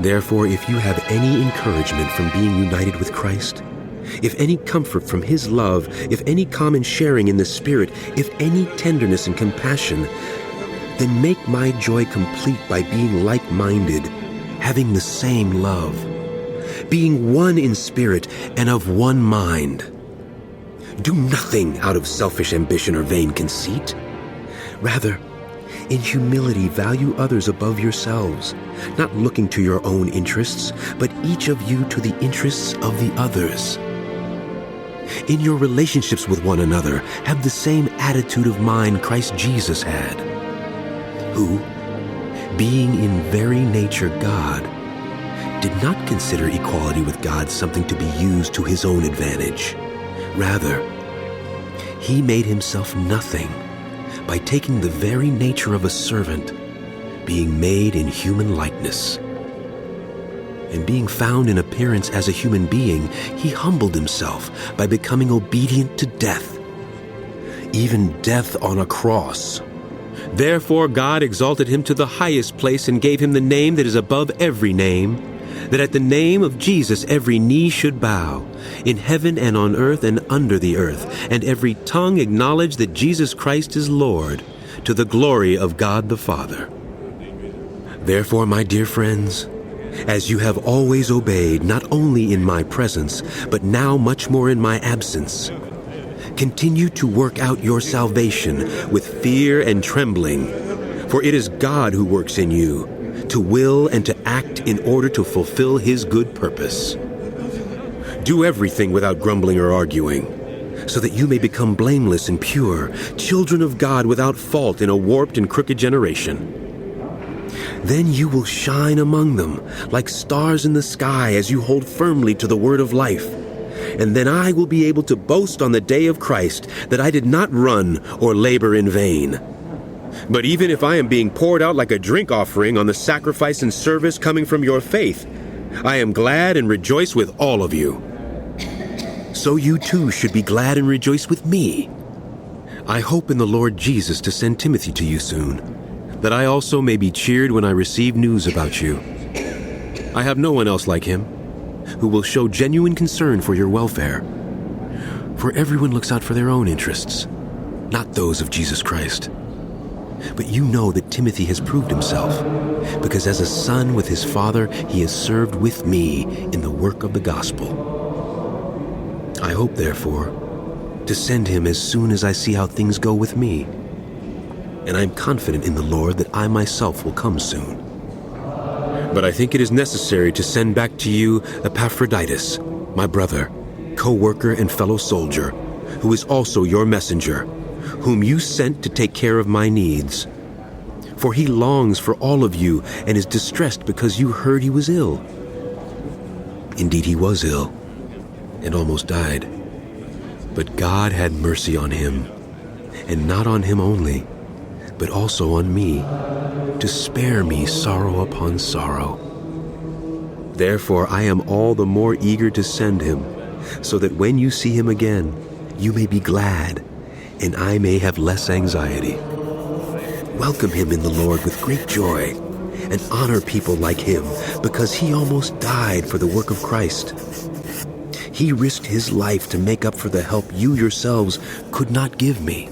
Therefore, if you have any encouragement from being united with Christ, if any comfort from His love, if any common sharing in the Spirit, if any tenderness and compassion, then make my joy complete by being like-minded, having the same love, being one in spirit and of one mind. Do nothing out of selfish ambition or vain conceit. Rather, in humility value others above yourselves, not looking to your own interests, but each of you to the interests of the others. In your relationships with one another, have the same attitude of mind Christ Jesus had, who, being in very nature God, did not consider equality with God something to be used to His own advantage. Rather, He made Himself nothing by taking the very nature of a servant, being made in human likeness. And being found in appearance as a human being, He humbled Himself by becoming obedient to death, even death on a cross. Therefore God exalted Him to the highest place and gave Him the name that is above every name, that at the name of Jesus every knee should bow, in heaven and on earth and under the earth, and every tongue acknowledge that Jesus Christ is Lord, to the glory of God the Father. Therefore, my dear friends, as you have always obeyed, not only in my presence, but now much more in my absence, continue to work out your salvation with fear and trembling, for it is God who works in you, to will and to act in order to fulfill His good purpose. Do everything without grumbling or arguing, so that you may become blameless and pure, children of God without fault in a warped and crooked generation. Then you will shine among them like stars in the sky as you hold firmly to the word of life. And then I will be able to boast on the day of Christ that I did not run or labor in vain. But even if I am being poured out like a drink offering on the sacrifice and service coming from your faith, I am glad and rejoice with all of you. So you too should be glad and rejoice with me. I hope in the Lord Jesus to send Timothy to you soon, that I also may be cheered when I receive news about you. I have no one else like him, who will show genuine concern for your welfare. For everyone looks out for their own interests, not those of Jesus Christ. But you know that Timothy has proved himself, because as a son with his father, he has served with me in the work of the gospel. I hope, therefore, to send him as soon as I see how things go with me. And I am confident in the Lord that I myself will come soon. But I think it is necessary to send back to you Epaphroditus, my brother, co-worker and fellow soldier, who is also your messenger, whom you sent to take care of my needs. For he longs for all of you and is distressed because you heard he was ill. Indeed, he was ill and almost died. But God had mercy on him, and not on him only, but also on me, to spare me sorrow upon sorrow. Therefore I am all the more eager to send him, so that when you see him again, you may be glad, and I may have less anxiety. Welcome him in the Lord with great joy, and honor people like him, because he almost died for the work of Christ. He risked his life to make up for the help you yourselves could not give me.